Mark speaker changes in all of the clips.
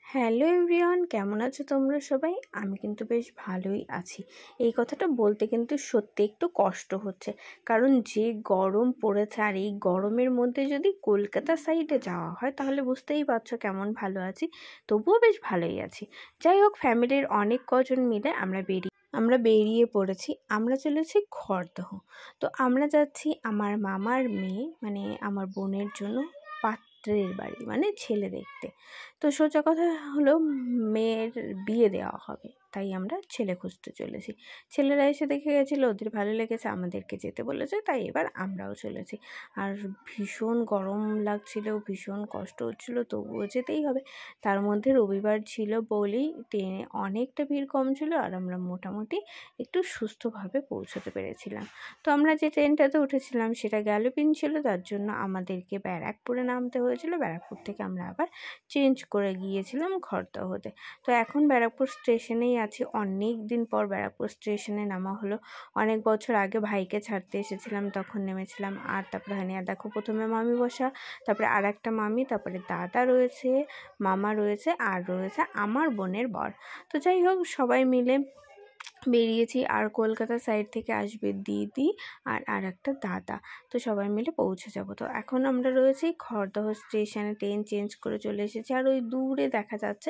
Speaker 1: Hello everyone, কেমন আছো তোমরা সবাই? আমি কিন্তু বেশ ভালোই আছি। এই কথাটা বলতে কিন্তু সত্যি একটু কষ্ট হচ্ছে, কারণ যে গরম পড়েছে আর এই গরমের মধ্যে যদি কলকাতা সাইডে যাওয়া হয় তাহলে বুঝতেই পারছো কেমন ভালো আছি। তবুও বেশ ভালোই আছি। যাই হোক, ফ্যামিলির অনেক কজন মিলে আমরা বেরিয়ে পড়েছি। আমরা চলেছি খড়দহ। তো আমরা যাচ্ছি আমার মামার মেয়ে, মানে আমার বোনের জন্য পাত্রের বাড়ি, মানে ছেলে দেখতে। তো সোজা কথা হলো, মেয়ের বিয়ে দেওয়া হবে, তাই আমরা ছেলে খুঁজতে চলেছি। ছেলেরা এসে দেখে গেছিলো, ওদের ভালো লেগেছে, আমাদেরকে যেতে বলেছে, তাই এবার আমরাও চলেছি। আর ভীষণ গরম লাগছিল, ভীষণ কষ্ট হচ্ছিলো, তবুও যেতেই হবে। তার মধ্যে রবিবার ছিল বলেই ট্রেনে অনেকটা ভিড় কম ছিল, আর আমরা মোটামুটি একটু সুস্থভাবে পৌঁছতে পেরেছিলাম। তো আমরা যে ট্রেনটাতে উঠেছিলাম সেটা গ্যালোপিন ছিল, তার জন্য আমাদেরকে ব্যারাকপুরে নামতে হয়েছিল। ব্যারাকপুর থেকে আমরা আবার চেঞ্জ করে গিয়েছিলাম খড়দহতে। তো এখন ব্যারাকপুর স্টেশনেই আছি। অনেক দিন পর ব্যারাকপুর স্টেশনে নামা হলো। অনেক বছর আগে ভাইকে ছাড়তে এসেছিলাম, তখন নেমেছিলাম। আর তারপরে আর দেখো, প্রথমে মামি বসা, তারপরে আর একটা মামি, তারপরে দাদা রয়েছে, মামা রয়েছে, আর রয়েছে আমার বোনের বর। তো যাই হোক, সবাই মিলে বেরিয়েছি। আর কলকাতা সাইড থেকে আসবে দিদি আর একটা দাদা। তো সবাই মিলে পৌঁছে যাব। তো এখন আমরা রয়েছি খড়দহ স্টেশনে, ট্রেন চেঞ্জ করে চলে এসেছি। আর ওই দূরে দেখা যাচ্ছে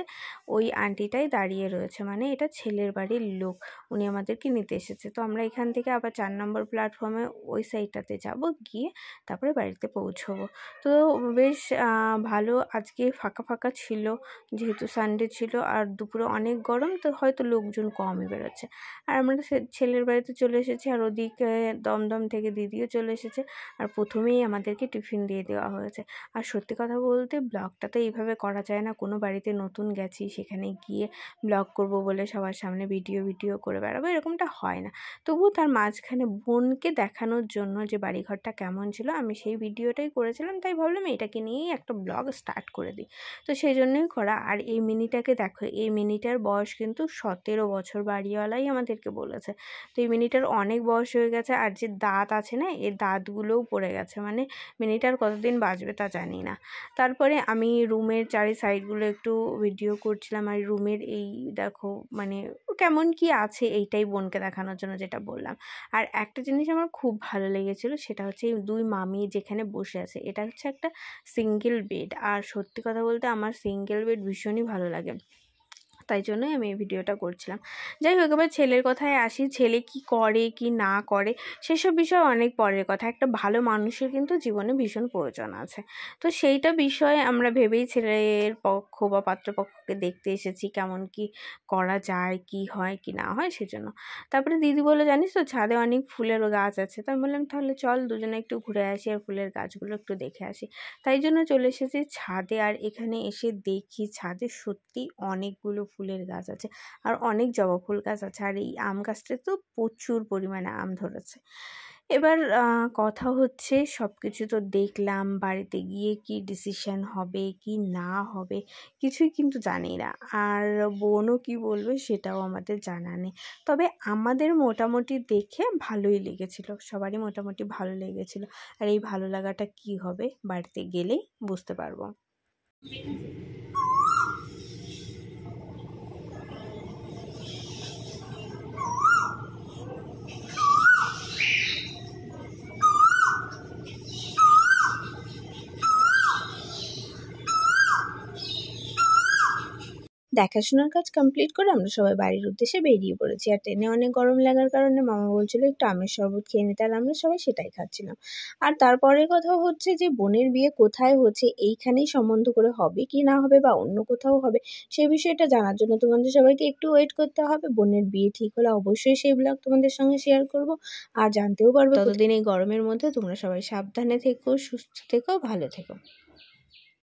Speaker 1: ওই আন্টিটাই দাঁড়িয়ে রয়েছে, মানে এটা ছেলের বাড়ির লোক, উনি আমাদেরকে নিতে এসেছে। তো আমরা এখান থেকে আবার 4 নম্বর প্ল্যাটফর্মে ওই সাইডটাতে যাব, গিয়ে তারপরে বাড়িতে পৌঁছবো। তো বেশ ভালো, আজকে ফাঁকা ফাঁকা ছিল, যেহেতু সানডে ছিল, আর দুপুরে অনেক গরম, তো হয়তো লোকজন কমই বেরোচ্ছে। আর আমরা ছেলের বাড়িতে চলে এসেছি। আর ওদিকে দমদম থেকে দিদিও চলে এসেছে। আর প্রথমেই আমাদেরকে টিফিন দিয়ে দেওয়া হয়েছে। আর সত্যি কথা বলতে, ব্লগটা তো এইভাবে করা যায় না। কোনো বাড়িতে নতুন গেছি, সেখানে গিয়ে ব্লগ করব বলে সবার সামনে ভিডিও করে বেড়াবো, এরকমটা হয় না। তবুও তার মাঝখানে বোনকে দেখানোর জন্য যে বাড়িঘরটা কেমন ছিল, আমি সেই ভিডিওটাই করেছিলাম, তাই ভাবলাম এটাকে নিয়েই একটা ব্লগ স্টার্ট করে দিই। তো সেই জন্যই করা। আর এই মিনিটাকে দেখো, এই মিনিটার বয়স কিন্তু 17 বছর, বাড়িওয়ালাই আমাদেরকে বলেছে। তো এই মিনিটার অনেক বয়স হয়ে গেছে, আর যে দাঁত আছে না, এই দাঁতগুলোও পড়ে গেছে, মানে মিনিটার কতদিন বাঁচবে তা জানি না। তারপরে আমি রুমের চারি সাইডগুলো একটু ভিডিও করছিলাম। আর রুমের এই দেখো, মানে কেমন কি আছে, এইটাই বোনকে দেখানোর জন্য যেটা বললাম। আর একটা জিনিস আমার খুব ভালো লেগেছিল, সেটা হচ্ছে এই দুই মামি যেখানে বসে আছে, এটা হচ্ছে একটা সিঙ্গেল বেড। আর সত্যি কথা বলতে আমার সিঙ্গেল বেড ভীষণই ভালো লাগে, তাই জন্যই আমি এই ভিডিওটা করছিলাম। যাই হোক, এবার ছেলের কথায় আসি। ছেলে কি করে কি না করে সেসব বিষয় অনেক পরের কথা। একটা ভালো মানুষের কিন্তু জীবনে ভীষণ প্রয়োজন আছে। তো সেইটা বিষয়ে আমরা ভেবেই ছেলের পক্ষ বা পাত্রপক্ষকে দেখতে এসেছি, কেমন কি করা যায়, কি হয় কি না হয় সেজন্য। তারপরে দিদি বলে, জানিস তো ছাদে অনেক ফুলের গাছ আছে। তো আমি বললাম, তাহলে চল দুজনে একটু ঘুরে আসি আর ফুলের গাছগুলো একটু দেখে আসি। তাই জন্য চলে এসেছি ছাদে। আর এখানে এসে দেখি ছাদে সত্যি অনেকগুলো ফুলের গাছ আছে, আর অনেক জবা ফুল গাছ আছে। আর এই আম গাছটাতে তো প্রচুর পরিমাণে আম ধরেছে। এবার কথা হচ্ছে, সব কিছু তো দেখলাম, বাড়িতে গিয়ে কি ডিসিশন হবে কি না হবে কিছুই কিন্তু জানি না। আর বোনও কি বলবে সেটাও আমাদের জানা নেই। তবে আমাদের মোটামুটি দেখে ভালোই লেগেছিল, সবারই মোটামুটি ভালো লেগেছিল। আর এই ভালো লাগাটা কি হবে বাড়িতে গেলেই বুঝতে পারবো। দেখাশোনার কাজ কমপ্লিট করে আমরা সবাই বাড়ির উদ্দেশ্যে বেরিয়ে পড়েছি। আর ট্রেনে অনেক গরম লাগার কারণে মামা বলছিল একটু আমের শরবত খেয়ে নিতে, আর আমরা সবাই সেটাই খাচ্ছিলাম। আর তারপরের কথা হচ্ছে যে বোনের বিয়ে কোথায় হচ্ছে, এইখানেই সম্বন্ধ করে হবে কি না হবে বা অন্য কোথাও হবে, সেই বিষয়টা জানার জন্য তোমাদের সবাইকে একটু ওয়েট করতে হবে। বোনের বিয়ে ঠিক হলে অবশ্যই সেই ব্লগ তোমাদের সঙ্গে শেয়ার করব, আর জানতেও পারবে। ততদিন এই গরমের মধ্যে তোমরা সবাই সাবধানে থেকো, সুস্থ থেকো, ভালো থেকো।